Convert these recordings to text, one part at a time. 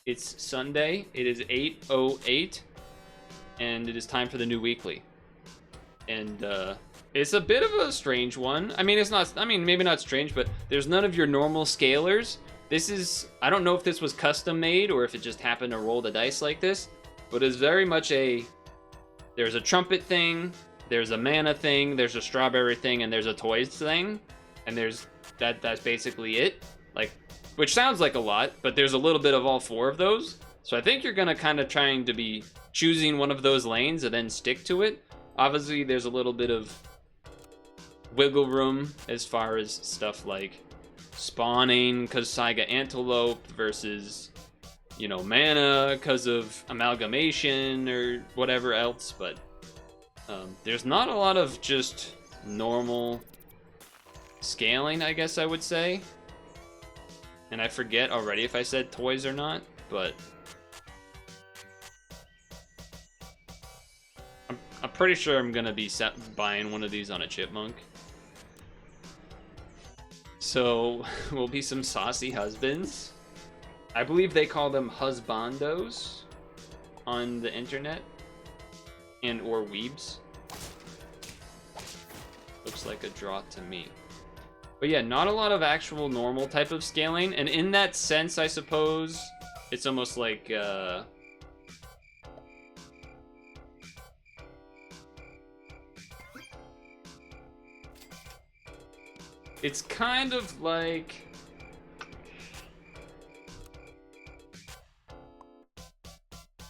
It's Sunday. It is 8:08, and it is time for the new weekly. And it's a bit of a strange one. I mean, it's not. I mean, maybe not strange, but there's none of your normal scalers. This is. I don't know if this was custom made or if it just happened to roll the dice like this, but it's very much a. There's a trumpet thing. There's a mana thing. There's a strawberry thing, and there's a toys thing, and there's that. That's basically it. Like. Which sounds like a lot, but there's a little bit of all four of those. So I think you're gonna kind of trying to be choosing one of those lanes and then stick to it. Obviously, there's a little bit of wiggle room as far as stuff like spawning because Saiga Antelope versus, you know, mana because of amalgamation or whatever else. But there's not a lot of just normal scaling, I guess I would say. And I forget already if I said toys or not, but I'm pretty sure I'm gonna be buying one of these on a chipmunk. So will be some saucy husbands. I believe they call them husbandos on the internet, and or weebs. Looks like a draw to me. But yeah, not a lot of actual normal type of scaling. And in that sense, I suppose, it's almost like, it's kind of like,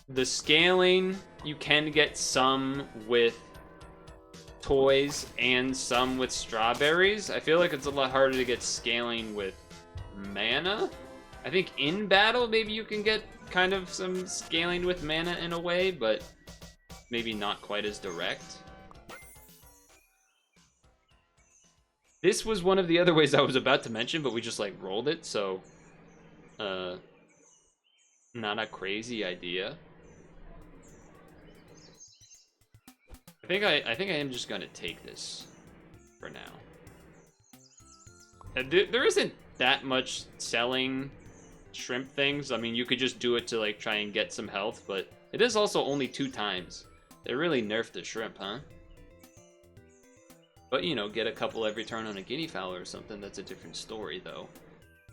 the scaling, you can get some with toys and some with strawberries. I feel like it's a lot harder to get scaling with mana. I think in battle maybe you can get kind of some scaling with mana in a way, but maybe not quite as direct. This was one of the other ways I was about to mention, but we just like rolled it, so not a crazy idea. I think I am just gonna take this for now. There isn't that much selling shrimp things. I mean, you could just do it to like try and get some health, but it is also only 2 times. They really nerfed the shrimp, huh? But you know, get a couple every turn on a guinea fowl or something. That's a different story, though.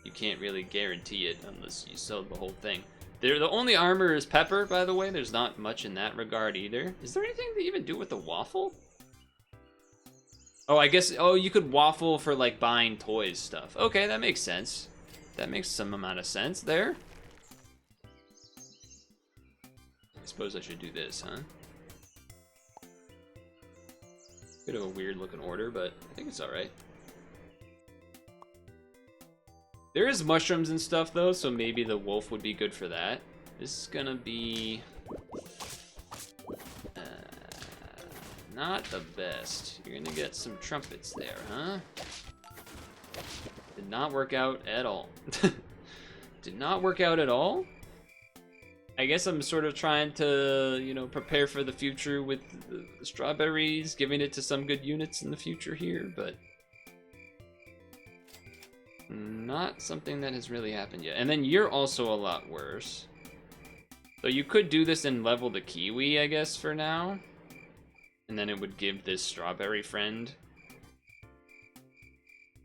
You can't really guarantee it unless you sell the whole thing. The only armor is pepper, by the way. There's not much in that regard either. Is there anything to even do with the waffle? Oh, I guess, oh, you could waffle for like buying toys stuff. Okay, that makes sense. That makes some amount of sense there. I suppose I should do this, huh? Bit of a weird looking order, but I think it's all right. There is mushrooms and stuff, though, so maybe the wolf would be good for that. This is gonna be... not the best. You're gonna get some trumpets there, huh? Did not work out at all. Did not work out at all? I guess I'm sort of trying to, you know, prepare for the future with the strawberries, giving it to some good units in the future here, but... not something that has really happened yet. And then you're also a lot worse. So you could do this and level the kiwi, I guess, for now. And then it would give this strawberry friend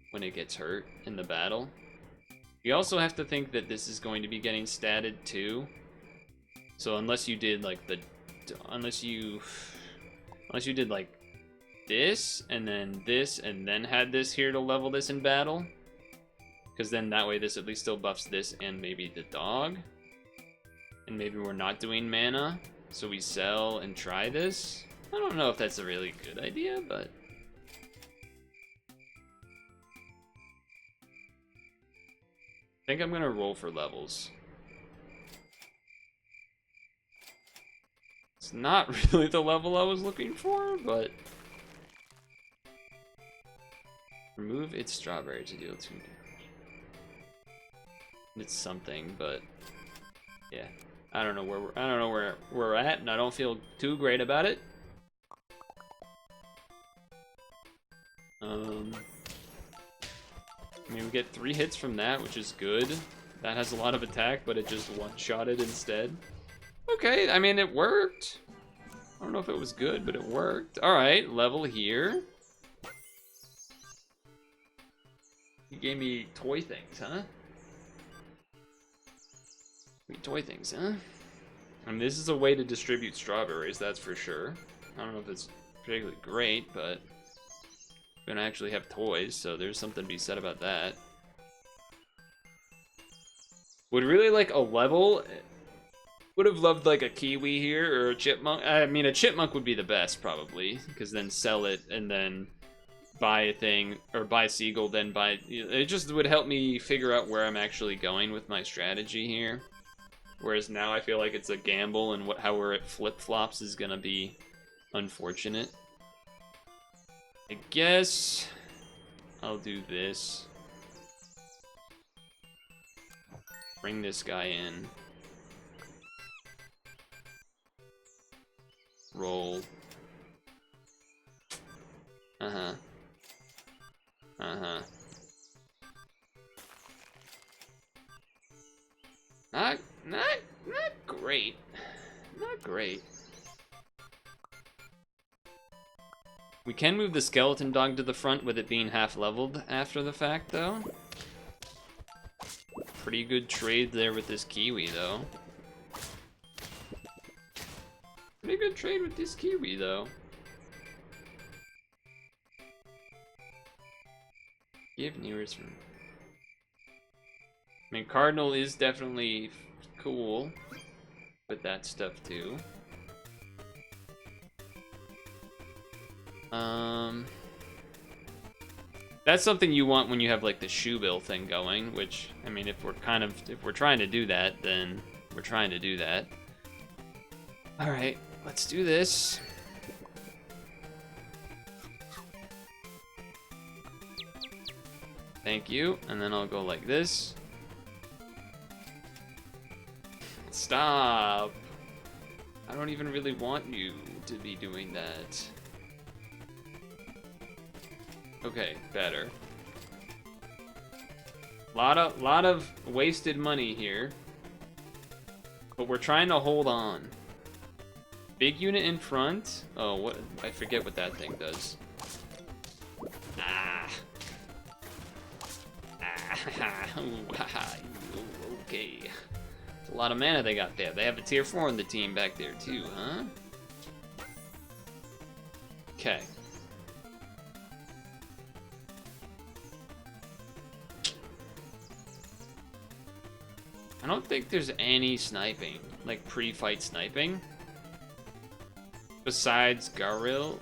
when it gets hurt in the battle. You also have to think that this is going to be getting statted too. So unless you did like the... unless you did like this, and then had this here to level this in battle. Because then that way this at least still buffs this and maybe the dog. And maybe we're not doing mana, so we sell and try this. I don't know if that's a really good idea, but... I think I'm gonna roll for levels. It's not really the level I was looking for, but... remove its strawberry to deal 2 damage. It's something, but yeah, I don't know where we're at, and I don't feel too great about it. I mean, we get 3 hits from that, which is good. That has a lot of attack, but it just one-shotted instead. Okay, I mean, it worked. I don't know if it was good, but it worked. All right, level here. You gave me toy things, huh? Toy things, huh? And this is a way to distribute strawberries, that's for sure. I don't know if it's particularly great, but we're gonna actually have toys, so there's something to be said about that. Would really like a level. Would have loved like a kiwi here or a chipmunk. I mean, a chipmunk would be the best probably, because then sell it and then buy a thing, or buy seagull, then buy. It just would help me figure out where I'm actually going with my strategy here. Whereas now I feel like it's a gamble, and how where it flip flops is gonna be unfortunate. I guess I'll do this. Bring this guy in. Roll. Uh-huh. Uh-huh. Not great. Not great. We can move the skeleton dog to the front with it being half leveled after the fact, though. Pretty good trade there with this kiwi, though. Pretty good trade with this kiwi, though. Give nearest room. I mean, Cardinal is definitely cool with that stuff, too. That's something you want when you have like the shoe bill thing going, which, I mean, if we're trying to do that, then we're trying to do that. All right, let's do this. Thank you, and then I'll go like this. Stop. I don't even really want you to be doing that. Okay, better. Lot of wasted money here. But we're trying to hold on. Big unit in front. Oh, what? I forget what that thing does. Ah. Ah. Okay. It's a lot of mana they got there. They have a tier 4 on the team back there too, huh? Okay. I don't think there's any sniping, like pre-fight sniping. Besides Gariel.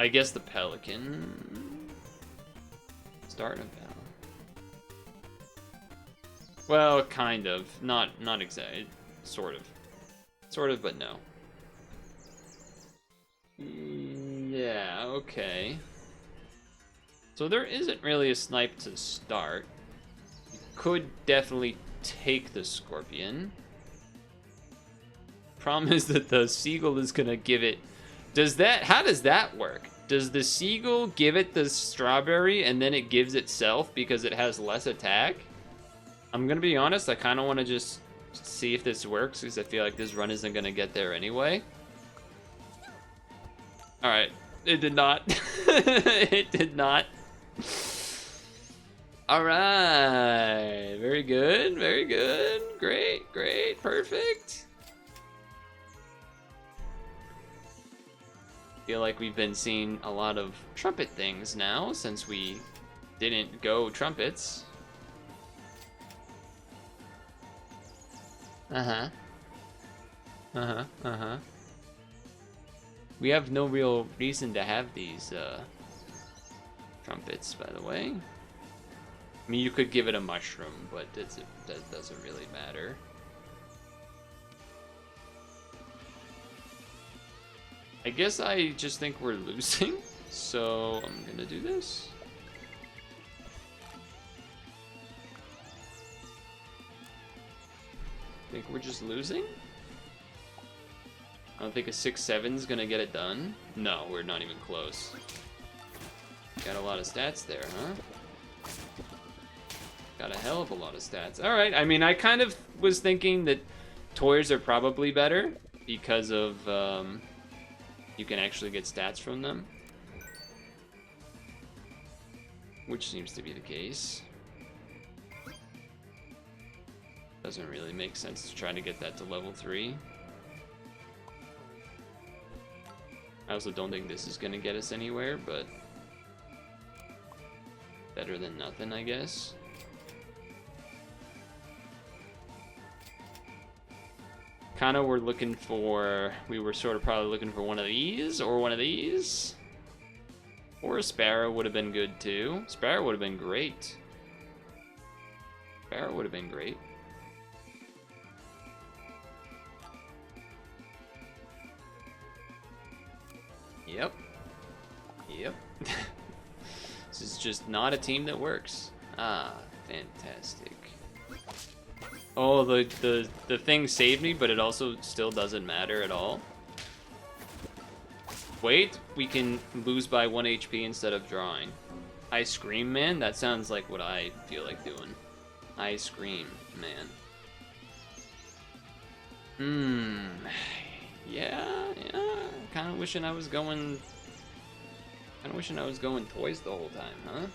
I guess the Pelican. Starting a battle. Well, kind of. Not exactly. Sort of, but no. Yeah, okay. So there isn't really a snipe to start. You could definitely take the Scorpion. Problem is that the Seagull is gonna give it... How does that work? Does the Seagull give it the strawberry and then it gives itself because it has less attack? I'm gonna be honest, I kinda wanna just see if this works because I feel like this run isn't gonna get there anyway. Alright, it did not. It did not. All right, very good, great, perfect. Feel like we've been seeing a lot of trumpet things now since we didn't go trumpets. We have no real reason to have these trumpets, by the way. I mean, you could give it a mushroom, but that doesn't really matter. I guess I just think we're losing, so I'm gonna do this. Think we're just losing? I don't think a 6-7 is gonna get it done. No, we're not even close. Got a lot of stats there, huh? Got a hell of a lot of stats. All right, I mean, I kind of was thinking that toys are probably better because of, you can actually get stats from them. Which seems to be the case. Doesn't really make sense to try to get that to level 3. I also don't think this is gonna get us anywhere, but better than nothing, I guess. Kinda we're looking for, we were sort of probably looking for one of these, or one of these. Or a Sparrow would have been good too. Sparrow would have been great. Sparrow would have been great. Yep. Yep. This is just not a team that works. Ah, fantastic. Oh, the thing saved me, but it also still doesn't matter at all. Wait, we can lose by 1 HP instead of drawing. Ice Cream Man? That sounds like what I feel like doing. Ice Cream Man. Yeah. Kinda wishing I was going toys the whole time, huh?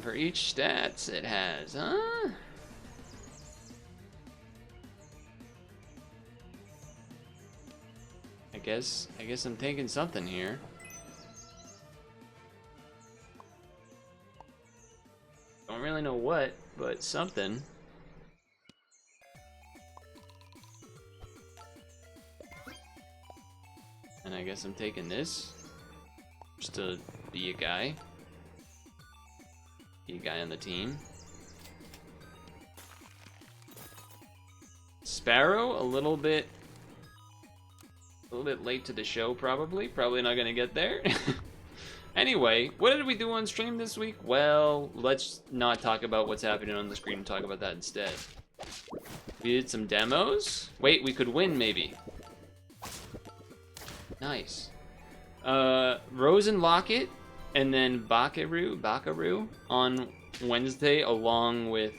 For each stats it has, huh? I guess I'm taking something here. Don't really know what, but something. And I guess I'm taking this just to be a guy. Be a guy on the team. Sparrow, a little bit late to the show, probably. Probably not gonna get there. Anyway, what did we do on stream this week? Well, let's not talk about what's happening on the screen and talk about that instead. We did some demos. Wait, we could win, maybe. Nice. Rose and Locket, and then Bakaru on Wednesday, along with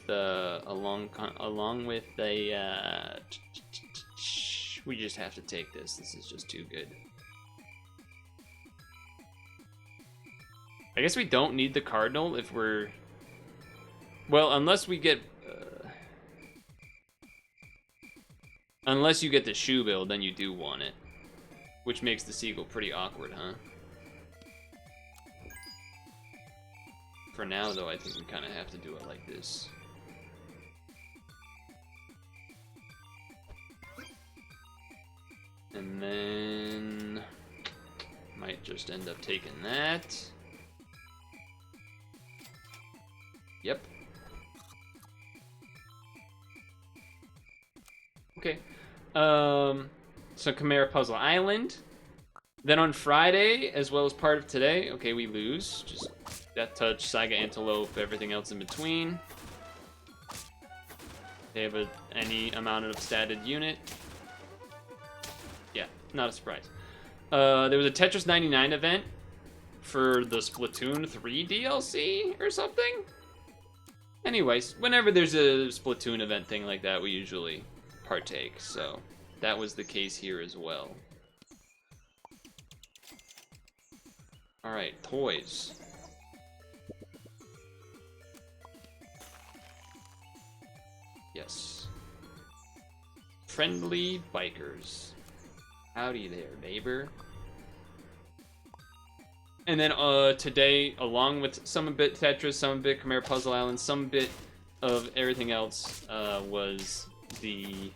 we just have to take this. This is just too good. I guess we don't need the Cardinal if we're... Well, unless we get... unless you get the shoe build, then you do want it. Which makes the Seagull pretty awkward, huh? For now, though, I think we kind of have to do it like this. And then... might just end up taking that. Yep. Okay. So Chimera Puzzle Island. Then on Friday, as well as part of today, okay, we lose. Just Death Touch, Saiga Antelope, everything else in between. They have any amount of statted unit. Yeah, not a surprise. There was a Tetris 99 event for the Splatoon 3 DLC or something. Anyways, whenever there's a Splatoon event thing like that, we usually partake. So that was the case here as well. All right, toys. Yes. Friendly bikers. Howdy there, neighbor. And then today, along with some bit Tetris, some bit Chimera Puzzle Island, some bit of everything else, was the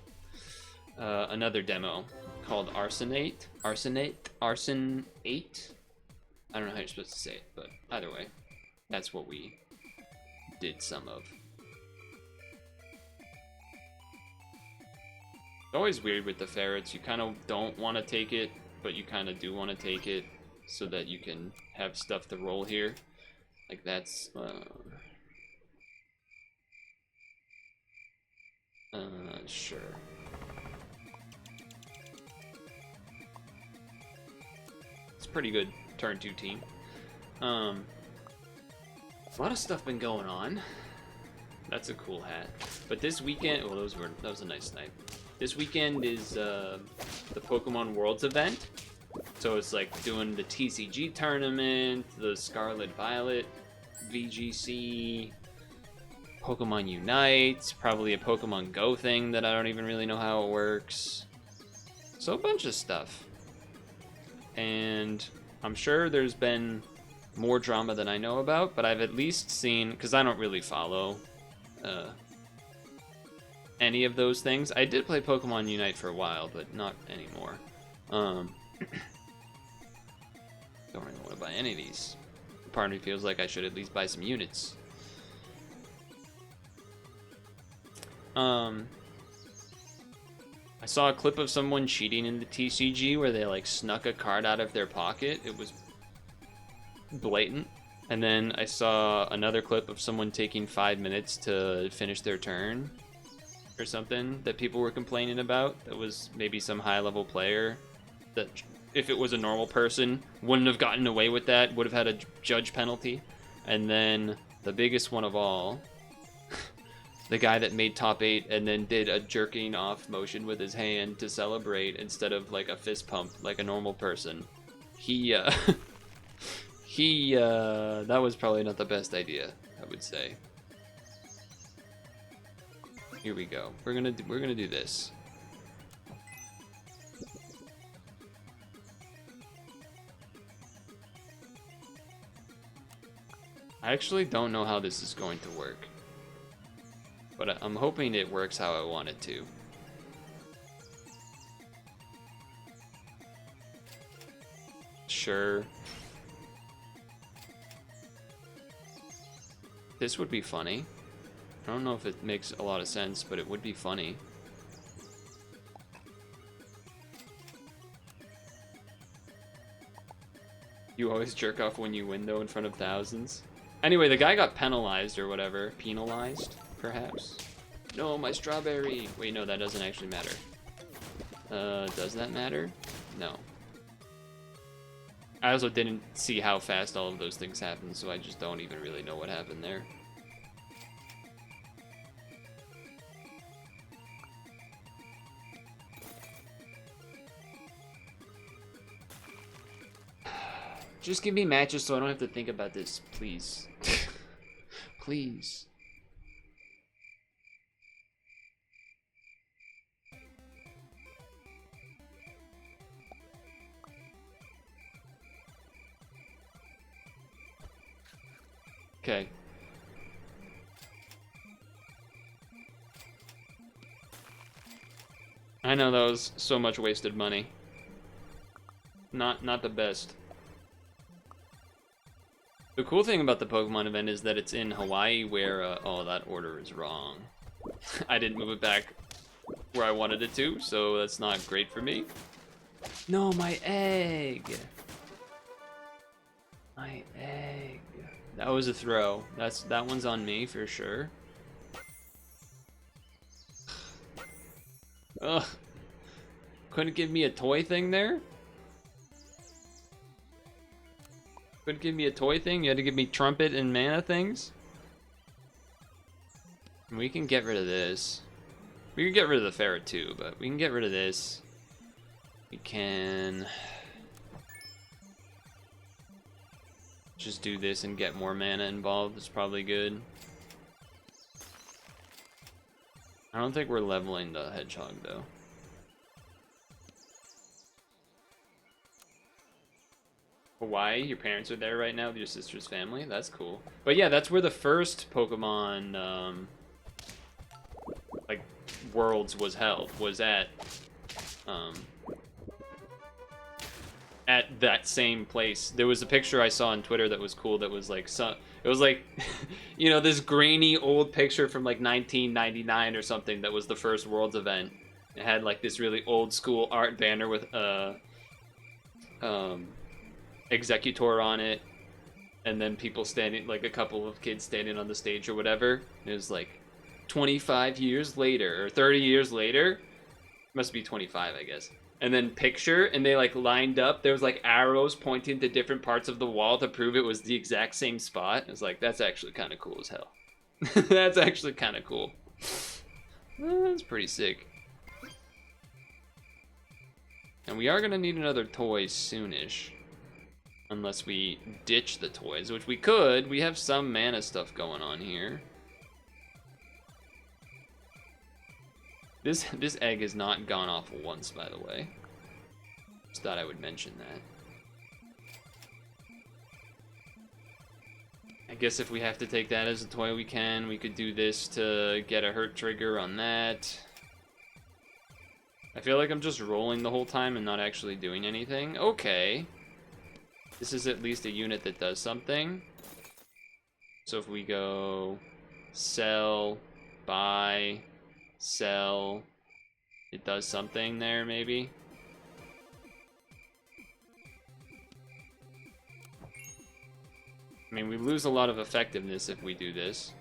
another demo called Arsenate. Arsenate. I don't know how you're supposed to say it, but either way, that's what we did some of. It's always weird with the ferrets. You kind of don't want to take it, but you kind of do want to take it so that you can have stuff to roll here. Like that's sure. It's pretty good turn 2 team. A lot of stuff been going on. That's a cool hat. But this weekend, oh, that was a nice night. This weekend is the Pokemon Worlds event. So it's like doing the TCG tournament, the Scarlet Violet VGC, Pokemon Unite, probably a Pokemon Go thing that I don't even really know how it works. So a bunch of stuff. And I'm sure there's been more drama than I know about, but I've at least seen, because I don't really follow any of those things. I did play Pokemon Unite for a while, but not anymore. Don't really want to buy any of these. Part of me feels like I should at least buy some units. I saw a clip of someone cheating in the TCG where they like snuck a card out of their pocket. It was blatant. And then I saw another clip of someone taking 5 minutes to finish their turn or something that people were complaining about. That was maybe some high-level player that, if it was a normal person, wouldn't have gotten away with that, would have had a judge penalty. And then the biggest one of all, the guy that made top 8 and then did a jerking off motion with his hand to celebrate instead of like a fist pump like a normal person. That was probably not the best idea, I would say. Here we go. We're gonna do this. I actually don't know how this is going to work, but I'm hoping it works how I want it to. Sure. This would be funny. I don't know if it makes a lot of sense, but it would be funny. You always jerk off when you win, though, in front of thousands. Anyway, the guy got penalized or whatever. Penalized, perhaps? No, my strawberry! Wait, no, that doesn't actually matter. Does that matter? No. I also didn't see how fast all of those things happened, so I just don't even really know what happened there. Just give me matches so I don't have to think about this, please. Please. Okay. I know that was so much wasted money. Not the best. The cool thing about the Pokemon event is that it's in Hawaii where, oh, that order is wrong. I didn't move it back where I wanted it to, so that's not great for me. No, my egg! My egg. That was a throw. That one's on me for sure. Ugh. Couldn't give me a toy thing there? Couldn't give me a toy thing? You had to give me trumpet and mana things? We can get rid of this. We can get rid of the ferret too, but we can get rid of this. We can just do this and get more mana involved. It's probably good. I don't think we're leveling the hedgehog though. Hawaii, your parents are there right now with your sister's family. That's cool. But yeah, that's where the first Pokemon like Worlds was held. Was at that same place. There was a picture I saw on Twitter that was cool. That was like it was like you know, this grainy old picture from like 1999 or something. That was the first Worlds event, It had like this really old school art banner with executor on it, and then people standing, like a couple of kids standing on the stage or whatever. It was like 25 years later or 30 years later. Must be 25, I guess. And then picture, and they like lined up. There was like arrows pointing to different parts of the wall to prove it was the exact same spot. It was like, that's actually kind of cool as hell. That's actually kind of cool. That's pretty sick. And we are gonna need another toy soonish. Unless we ditch the toys, which we could. We have some mana stuff going on here. This egg has not gone off once, by the way. Just thought I would mention that. I guess if we have to take that as a toy, we can. We could do this to get a hurt trigger on that. I feel like I'm just rolling the whole time and not actually doing anything. Okay. This is at least a unit that does something. So if we go sell, buy, sell, it does something there, maybe. I mean, we lose a lot of effectiveness if we do this.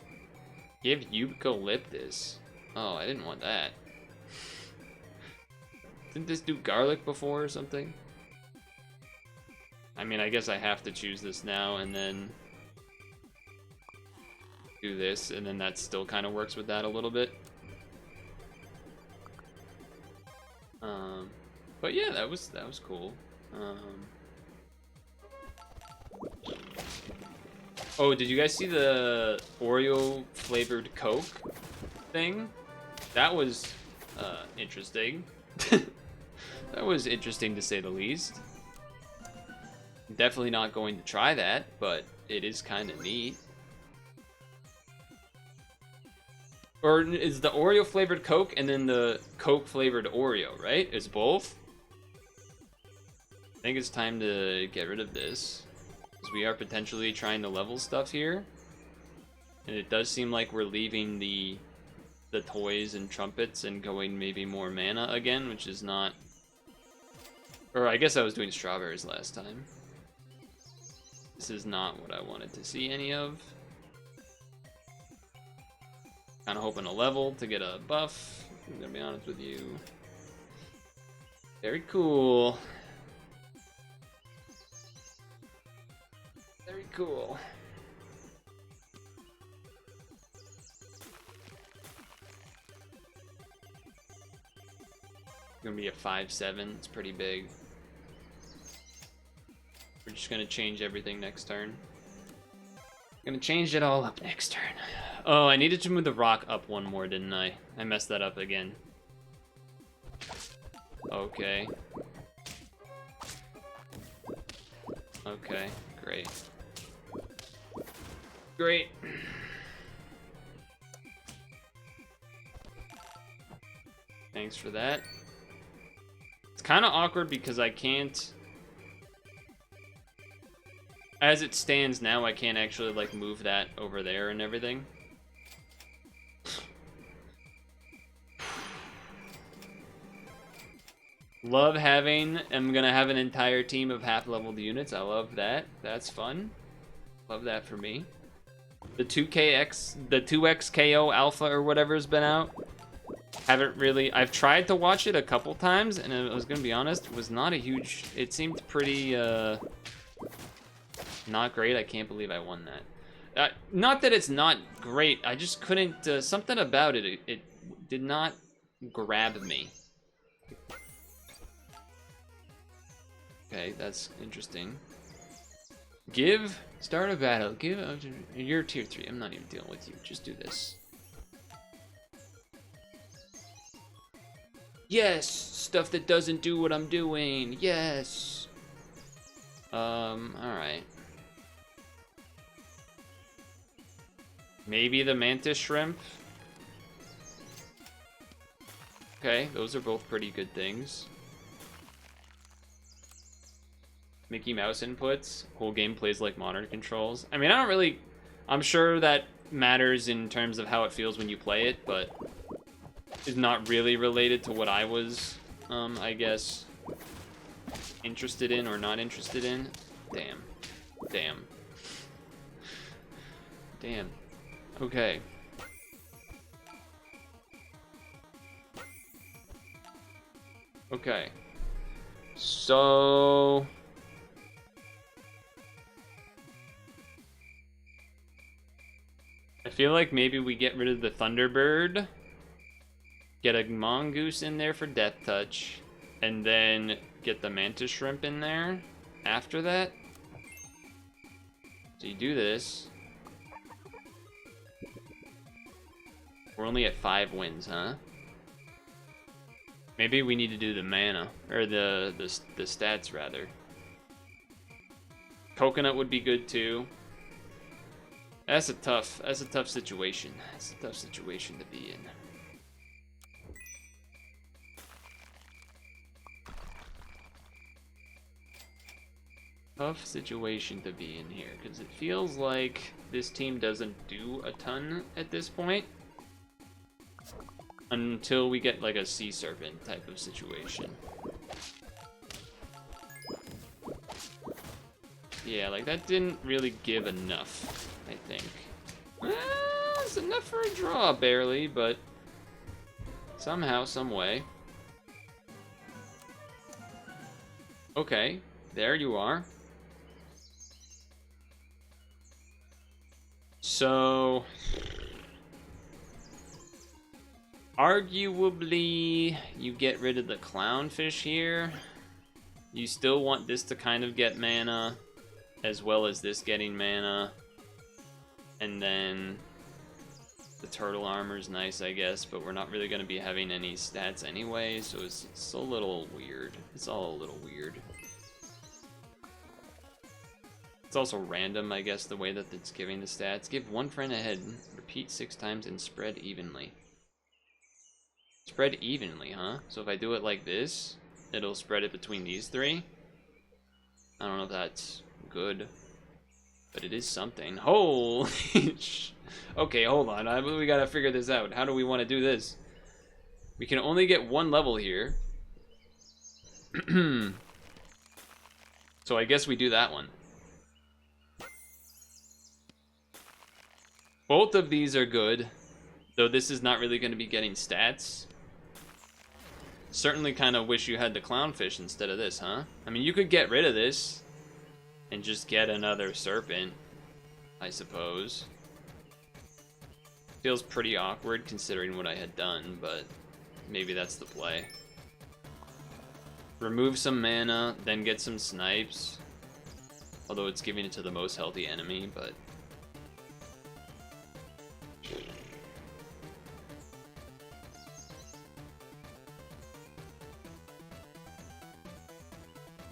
Give eucalyptus. Oh, I didn't want that. Didn't this do garlic before or something? I mean, I guess I have to choose this now and then do this, and then that still kind of works with that a little bit. But yeah, that was cool. Oh, did you guys see the Oreo flavored Coke thing? That was interesting. That was interesting to say the least. Definitely not going to try that, but it is kind of neat. Or is the Oreo flavored Coke and then the Coke flavored Oreo, right? It's both? I think it's time to get rid of this, because we are potentially trying to level stuff here. And it does seem like we're leaving the toys and trumpets and going maybe more mana again, which is not... Or I guess I was doing strawberries last time. This is not what I wanted to see any of. Kind of hoping a level to get a buff. I'm gonna be honest with you. Very cool. Very cool. Gonna be a 5/7. It's pretty big. We're just gonna change everything next turn. Gonna change it all up next turn. Oh, I needed to move the rock up one more, didn't I? I messed that up again. Okay. Okay, great. Great. Thanks for that. It's kind of awkward because I can't... As it stands now, I can't actually, like, move that over there and everything. Love having... I'm gonna have an entire team of half-leveled units. I love that. That's fun. Love that for me. The 2X KO Alpha or whatever's been out. Haven't really... I've tried to watch it a couple times, and I was gonna be honest, it was not a huge... It seemed pretty, not great. I can't believe I won that. Not that it's not great. I just couldn't... something about it, it did not grab me. Okay, that's interesting. Give... Start a battle. Give... You're tier 3. I'm not even dealing with you. Just do this. Yes! Stuff that doesn't do what I'm doing. Yes! Alright. Maybe the mantis shrimp. Okay, those are both pretty good things. Mickey Mouse inputs. Whole game plays like modern controls. I mean, I don't really... I'm sure that matters in terms of how it feels when you play it, but... is not really related to what I was, I guess, interested in or not interested in. Damn. Damn. Damn. Okay. Okay. So... I feel like maybe we get rid of the Thunderbird, get a Mongoose in there for Death Touch, and then get the Mantis Shrimp in there after that. So you do this. We're only at 5 wins, huh? Maybe we need to do the mana, or the stats rather. Coconut would be good too. That's a tough situation. That's a tough situation to be in. Tough situation to be in here, because it feels like this team doesn't do a ton at this point. Until we get like a Sea Serpent type of situation. Yeah, like that didn't really give enough, I think. It's enough for a draw, barely, but somehow, some way. Okay, there you are. So... arguably, you get rid of the clownfish here. You still want this to kind of get mana, as well as this getting mana. And then the turtle armor is nice, I guess, but we're not really going to be having any stats anyway, so it's a little weird. It's all a little weird. It's also random, I guess, the way that it's giving the stats. Give one friend a head, repeat 6 times, and spread evenly. Spread evenly, huh? So if I do it like this, it'll spread it between these 3. I don't know if that's good, but it is something. Holy okay, hold on. We gotta figure this out. How do we want to do this? We can only get 1 level here. So I guess we do that one. Both of these are good, though this is not really going to be getting stats. Certainly kind of wish you had the clownfish instead of this, huh? I mean, you could get rid of this and just get another serpent, I suppose. Feels pretty awkward considering what I had done, but maybe that's the play. Remove some mana, then get some snipes. Although it's giving it to the most healthy enemy, but...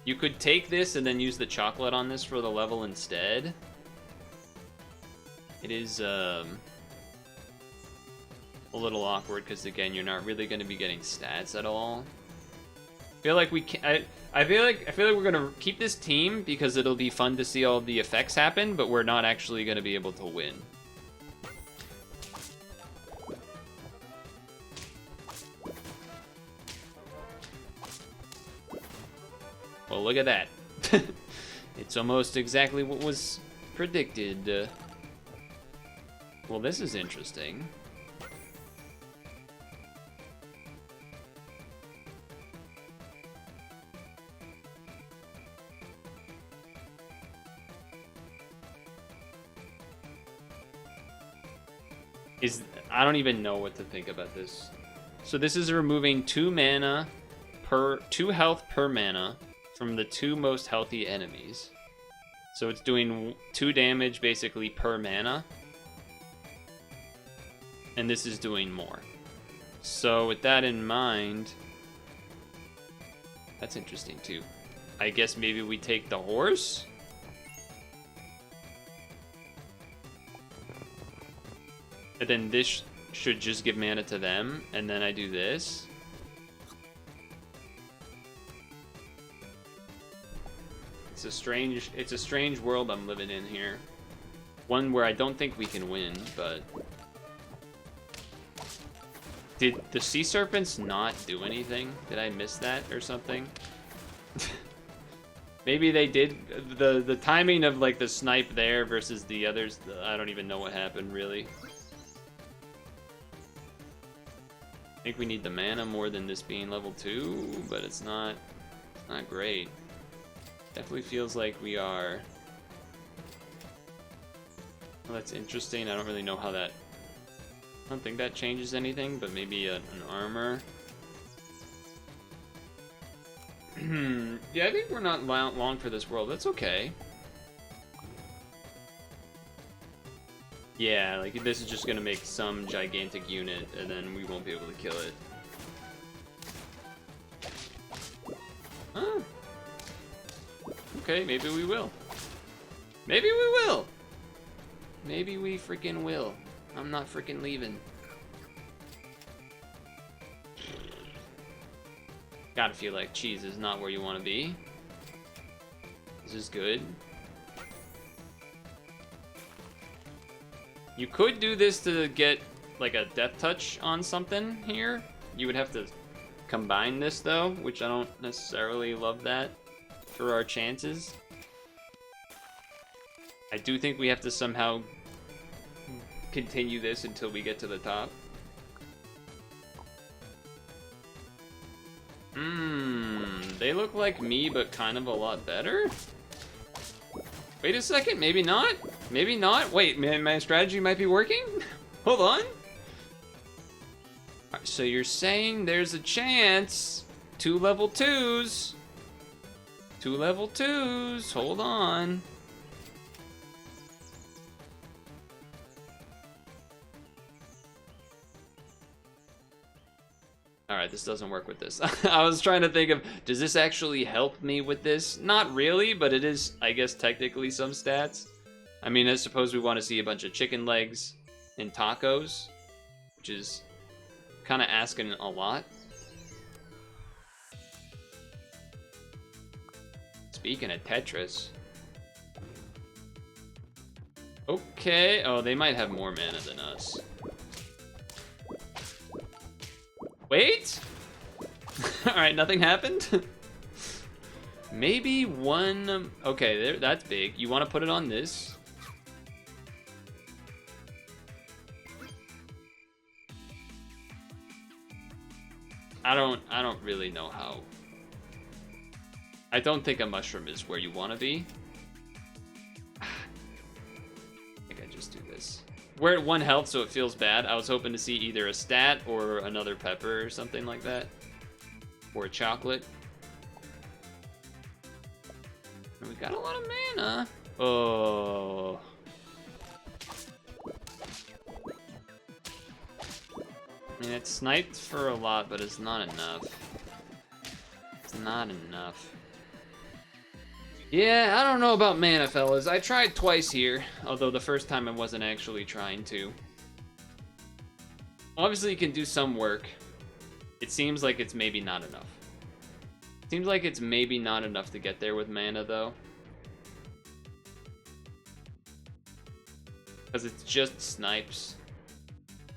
you could take this and then use the chocolate on this for the level instead. It is a little awkward because again, you're not really going to be getting stats at all. I feel like we can. I feel like we're gonna keep this team because it'll be fun to see all the effects happen, but we're not actually going to be able to win. Well, look at that. It's almost exactly what was predicted. Well, this is interesting. I don't even know what to think about this. So this is removing 2 mana per 2 health per mana from the 2 most healthy enemies. So it's doing 2 damage basically per mana. And this is doing more. So with that in mind, that's interesting too. I guess maybe we take the horse? And then this should just give mana to them, and then I do this. It's a strange world I'm living in here. One where I don't think we can win, but Did the sea serpents not do anything? Did I miss that or something? Maybe they did. The timing of like the snipe there versus the others, I don't even know what happened really. I think we need the mana more than this being level 2, but it's not great. Definitely feels like we are. Well, that's interesting. I don't really know how that. I don't think that changes anything, but maybe an armor. Yeah, I think we're not long for this world. That's okay. Yeah, like this is just gonna make some gigantic unit, and then we won't be able to kill it. Huh. Okay, maybe we will. Maybe we will. Maybe we freaking will. I'm not freaking leaving. Gotta feel like cheese is not where you want to be. This is good. You could do this to get like a death touch on something here. You would have to combine this though, which I don't necessarily love that for our chances. I do think we have to somehow continue this until we get to the top. They look like me, but kind of a lot better. Wait a second, maybe not? Maybe not? Wait, man, my strategy might be working? Hold on. Right, so you're saying there's a chance. 2 level 2s. 2 level 2s, hold on. Alright, this doesn't work with this. I was trying to think of, does this actually help me with this? Not really, but it is, I guess, technically some stats. I mean, I suppose we want to see a bunch of chicken legs and tacos, which is kind of asking a lot. Speaking of Tetris. Okay, oh, they might have more mana than us. Wait! Alright, nothing happened? Maybe one... Okay, there, that's big. You want to put it on this? I don't really know how. I don't think a mushroom is where you want to be. I think I just do this. We're at 1 health, so it feels bad. I was hoping to see either a stat or another pepper or something like that. Or a chocolate. And we got a lot of mana. Oh. I mean, it's sniped for a lot, but it's not enough. It's not enough. Yeah, I don't know about mana, fellas. I tried twice here, although the first time I wasn't actually trying to. Obviously, you can do some work. It seems like it's maybe not enough. Seems like it's maybe not enough to get there with mana, though. Because it's just snipes.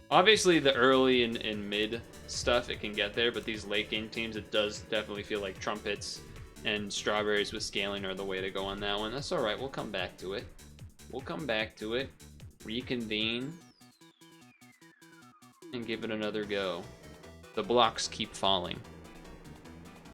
Obviously, the early and mid stuff, it can get there, but these late game teams, it does definitely feel like trumpets and strawberries with scaling are the way to go on that one. That's alright, we'll come back to it. We'll come back to it. Reconvene. And give it another go. The blocks keep falling.